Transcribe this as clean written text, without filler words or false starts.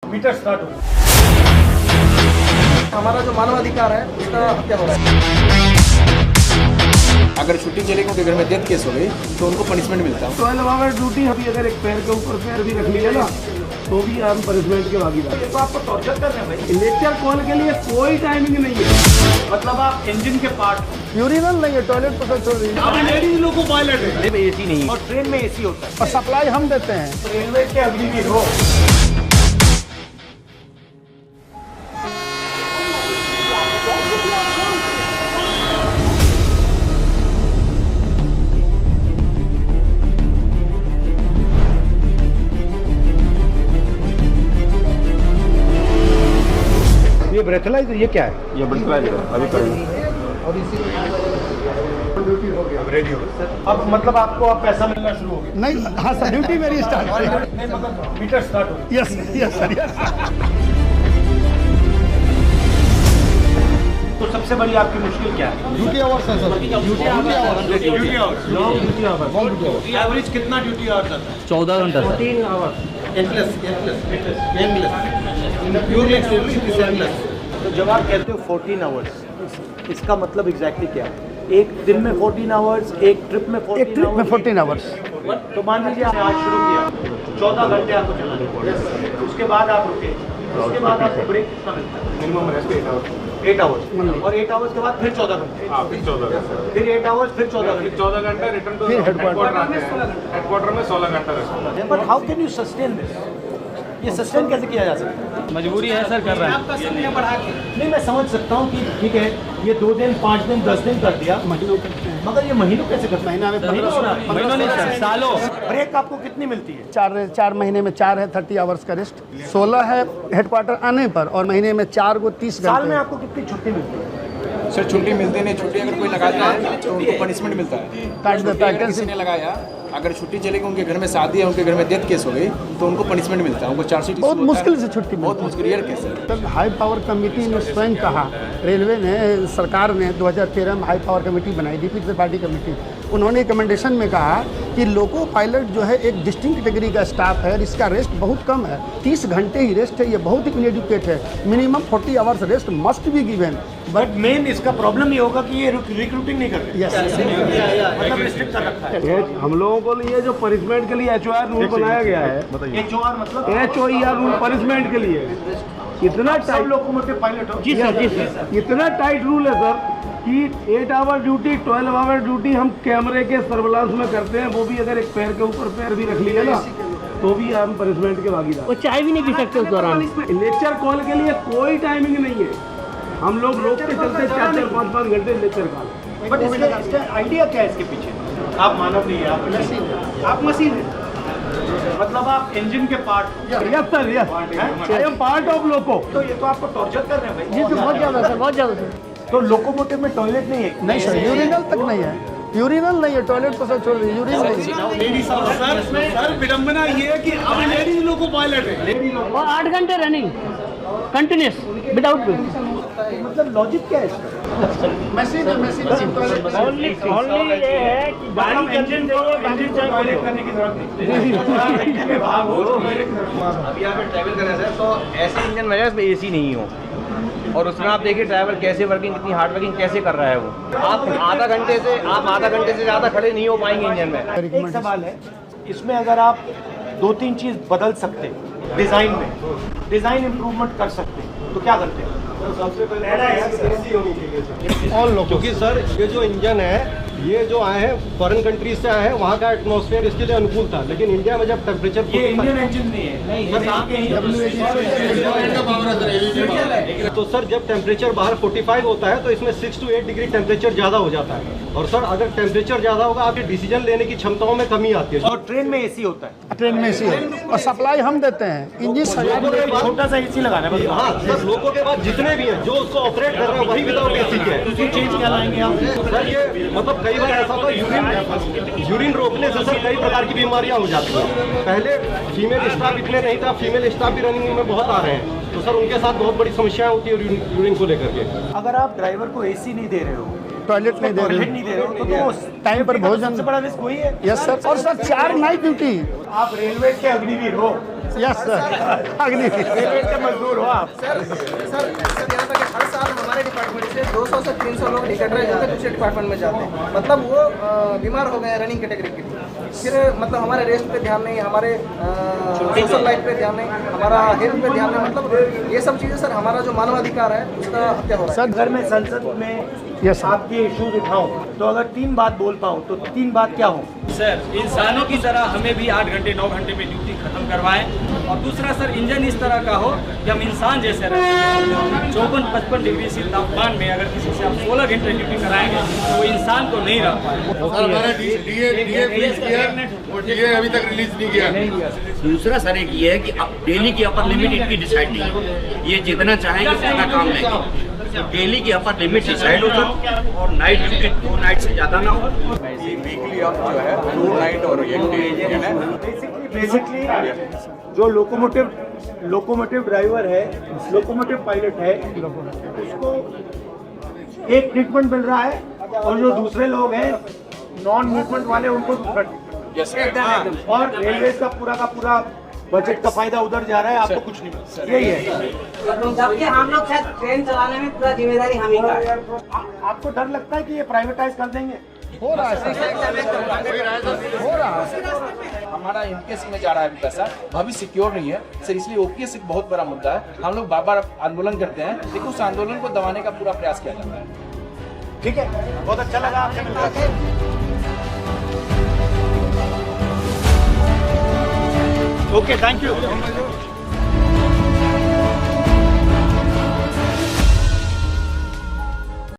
Metre start हो, हमारा जो मानवाधिकार है उसका हत्या हो रहा है। अगर छुट्टी चलेगी उनके घर में डेथ केस हो गई तो उनको पनिशमेंट मिलता है। 12 आवर ड्यूटी अभी अगर एक पैर के ऊपर पैर भी रख लिया ना तो भी हम पनिशमेंट के भागीदार। ये तो आपको टॉर्चर कर रहे हैं भाई। लेक्चर कॉल के लिए कोई टाइमिंग नहीं है। मतलब आप इंजन के पार्ट यूरिनल नहीं है, टॉयलेट पर छोड़ दीजिए। आप लेडीज लोगों को पायलट है में एसी नहीं है और ट्रेन में एसी होता है। और सप्लाई हम देते हैं। रेलवे के अग्निवीर हो। ये ब्रेथलाइजर ये क्या है? ये ब्रेथलाइजर अभी करेंगे। अब रेडी हो अब मतलब आपको अब पैसा मिलना शुरू हो गया। नहीं, हाँ सर, ड्यूटी मेरी स्टार्ट हो गई। नहीं मतलब मीटर स्टार्ट हो। Yes yes sir yes. तो सबसे बड़ी आपकी मुश्किल क्या है? ड्यूटी आवर्स है sir. Duty hours. Long duty hours. Average कितना ड्यूटी आवर्स आता है? 14 घंटा सर। 14 आवर्स। तो जब आप कहते हो 14 आवर्स, इसका मतलब एग्जैक्टली क्या है? एक दिन में 14 आवर्स, एक ट्रिप में 14 आवर्स। तो मान लीजिए आपने आज शुरू किया, 14 घंटे आपको चलाना, उसके बाद आप रुके, उसके बाद आपको ब्रेक कितना मिलता है? Minimum rest 8 hours. और 8 आवर्स के बाद फिर 14 घंटे, फिर 14 घंटे, फिर 8 आवर्स, फिर 14 घंटे। 14 घंटा रिटर्न टू हेडक्वार्टर आते हैं। हेडक्वार्टर में 16 घंटा rest. But how can you sustain this? ये सस्टेन कैसे किया जा सकता है? मजबूरी है सर, कर रहे हैं। नहीं, मैं समझ सकता हूँ कि ठीक है ये 2 दिन 5 दिन 10 दिन कर दिया, महीनों करते हैं। मगर ये महीनों कैसे करते हैं? महीना में 1500 महीनों नहीं सर, सालों। ब्रेक आपको कितनी मिलती है? 4 महीने में 4 है 30 आवर्स का रेस्ट। 16 है हेडक्वार्टर आने पर और महीने में 4 को 30 साल में घंटे। आपको कितनी छुट्टी मिलती है? सर छुट्टी मिलती नहीं, छुट्टी अगर कोई लगाता है तो उनको पनिशमेंट मिलता है। काट देता है, अगर किसी ने लगाया, अगर छुट्टी चलेगी उनके घर में शादी है, उनके घर में डेथ केस हो गई तो उनको पनिशमेंट मिलता है। उनको चार्जशीट बहुत मुश्किल से छुट्टी बहुत मिलती मुश्किल रेयर केस है। है। हाई पावर कमेटी ने स्वयं कहा, रेलवे ने, सरकार ने 2013 में हाई पावर कमेटी बनाई, डीपी त्रिपाठी कमेटी। उन्होंने रिकमेंडेशन में कहा कि लोको पायलट जो है एक डिस्टिंक्ट कैटेगरी का स्टाफ है और इसका रेस्ट बहुत कम है, 30 घंटे ही रेस्ट है। ये बहुत ही इनएडुकेट है। Minimum 40 hours rest must be given. But main इसका प्रॉब्लम ये होगा कि ये रिक्रूटिंग नहीं कर रहे। यस मतलब रिस्ट्रिक्ट कर रखा है। हम लोगों को लिए जो पनिशमेंट के लिए HOR रूल बनाया गया है, HOR मतलब HOR रूल पनिशमेंट के लिए इतना सब टाइट, लोकोमोटिव पायलट हो। इतना टाइट रूल है सर कि 8 आवर ड्यूटी 12 आवर ड्यूटी हम कैमरे के सर्विलांस में करते हैं। वो भी अगर एक पैर के ऊपर पैर भी रख लिया ना तो भी हम पनिशमेंट के भागीदार। वो चाय भी नहीं पी सकते उस दौरान। लेक्चर कॉल के लिए कोई टाइमिंग नहीं है। हम लोग रोक के चलते 4-4 5-5 घंटे लेक्चर कॉल। बट इसका आइडिया क्या है इसके पीछे? आप मानव नहीं है, आप मशीन है। आप मशीन है, मतलब आप इंजन के part. Yes sir, yes, I am part of loco. तो ये तो आपको टॉर्चर कर रहे हैं भाई। जी तो बहुत ज़्यादा सर, बहुत ज़्यादा सर। तो लोकोमोटिव में टॉयलेट नहीं है? नहीं सर, यूरिनल तक नहीं है। यूरिनल नहीं है, टॉयलेट तो सर छोड़ दीजिए, यूरिन नहीं है। सर विडम्बना ये है कि अब लेडीज लोको पायलट है। लेडीज लोको और 8 घंटे रनिंग कंटिन्यूस विदाउट ब्रेक। मतलब लॉजिक क्या है इसका? मशीन है, मशीन ओनली ये है कि गाड़ी इंजन टॉयलेट करने की जरूरत नहीं। अभी यहाँ पे ट्रैवल कर रहे हैं तो ऐसे इंजन में इसमें एसी नहीं हो, और उसमें आप देखिए ड्राइवर कैसे वर्किंग, कितनी हार्ड वर्किंग कैसे कर रहा है वो। आप आधा घंटे से ज़्यादा खड़े नहीं हो पाएंगे इंजन में। एक सवाल है, इसमें अगर आप 2-3 चीज बदल सकते, डिजाइन इम्प्रूवमेंट कर सकते, तो क्या करते? सबसे पहले ऑल लोको। क्योंकि सर ये जो इंजन है, ये जो आए हैं फॉरेन कंट्रीज से आए हैं, वहाँ का एटमॉस्फेयर इसके लिए अनुकूल था। लेकिन इंडिया में जब टेम्परेचर ये इंडियन इंजन नहीं है, तो सर जब टेम्परेचर बाहर 45 होता है तो इसमें 6 to 8 डिग्री टेम्परेचर ज़्यादा हो जाता है। और सर अगर टेम्परेचर ज़्यादा होगा आपके डिसीजन लेने की क्षमताओं में कमी आती है। और ट्रेन में एसी होता है। ट्रेन में एसी है और सप्लाई हम देते हैं। इंजन छोटा सा एसी लगाना है। हाँ सर, लोगों के बाद जितने भी हैं जो उसको ऑपरेट कर रहे हैं वही विदाउट एसी के हैं। चेंज क्या लाएंगे आप? सर ये मतलब कई बार ऐसा होता है यूरिन रोकने से सर कई प्रकार की बीमारियां हो जाती हैं। पहले फीमेल स्टाफ इतने नहीं था, फीमेल स्टाफ भी रनिंग में बहुत आ रहे हैं, तो सर उनके साथ बहुत बड़ी समस्याएं होती है यूरिन को लेकर के। अगर आप ड्राइवर को एसी नहीं दे रहे हो, टॉयलेट नहीं दे रहे हो तो टाइम पर भोजन। सबसे बड़ा रिस्क वही है। Yes sir. और सर 4 नाइट ड्यूटी। आप रेलवे के अग्निवीर हो, यस सर, अग्निवीर। रेलवे के मजदूर हो आप। सर यहाँ तक हर साल हमारे डिपार्टमेंट से 200 से 300 लोग निकट रहे होते हैं, दूसरे डिपार्टमेंट में जाते हैं। मतलब वो बीमार हो गए हैं रनिंग कैटेगरी के लिए। फिर मतलब हमारे रेस्ट पे ध्यान नहीं, हमारे सोशल लाइफ पे ध्यान नहीं, हमारा हेल्थ पे ध्यान नहीं। मतलब ये सब चीज़ें सर हमारा जो मानवाधिकार है उसका हत्या हो रहा है। सर अगर मैं संसद में यस सर। आपके इश्यूज उठाऊं तो अगर 3 बात बोल पाऊं तो 3 बात क्या हो? सर इंसानों की तरह हमें भी 8 घंटे 9 घंटे में ड्यूटी खत्म करवाएं। और दूसरा सर इंजन इस तरह का हो कि हम इंसान जैसे रहें। 54-55 डिग्री से तापमान में अगर किसी से आप 16 घंटे ड्यूटी कराएंगे तो वो इंसान तो नहीं रह पाएगा। अभी तक रिलीज नहीं किया। दूसरा सर एक ये है कि अब डेली की अपर लिमिट इनकी डिसाइड नहीं है। ये जितना चाहेंगे उतना काम लेंगे। तो डेली की अपर लिमिट डिसाइड हो सर और नाइट ड्यूटी 2 नाइट से ज़्यादा ना हो। वीकली ऑफ जो है 2 नाइट और 1 डे बेसिकली जो लोकोमोटिव ड्राइवर है, लोकोमोटिव पायलट है, उसको एक ट्रीटमेंट मिल रहा है और जो दूसरे लोग हैं नॉन मूवमेंट वाले उनको दूसरा ट्रीटमेंट। और रेलवे का पूरा बजट का फायदा उधर जा रहा है, आपको कुछ नहीं मिलता। यही है। जबकि हम लोग शायद ट्रेन चलाने में पूरा जिम्मेदारी हम ही का है। आपको डर लगता है कि ये प्राइवेटाइज कर देंगे? हो रहा है हो रहा है। हमारा एमपीएस में जा रहा है अभी पैसा, भविष्य सिक्योर नहीं है सर, इसलिए ओपीएस एक बहुत बड़ा मुद्दा है। हम लोग बार-बार आंदोलन करते हैं, लेकिन उस आंदोलन को दबाने का पूरा प्रयास किया जाता है। ठीक है, बहुत अच्छा लगा आपसे मिलकर। Okay, thank you.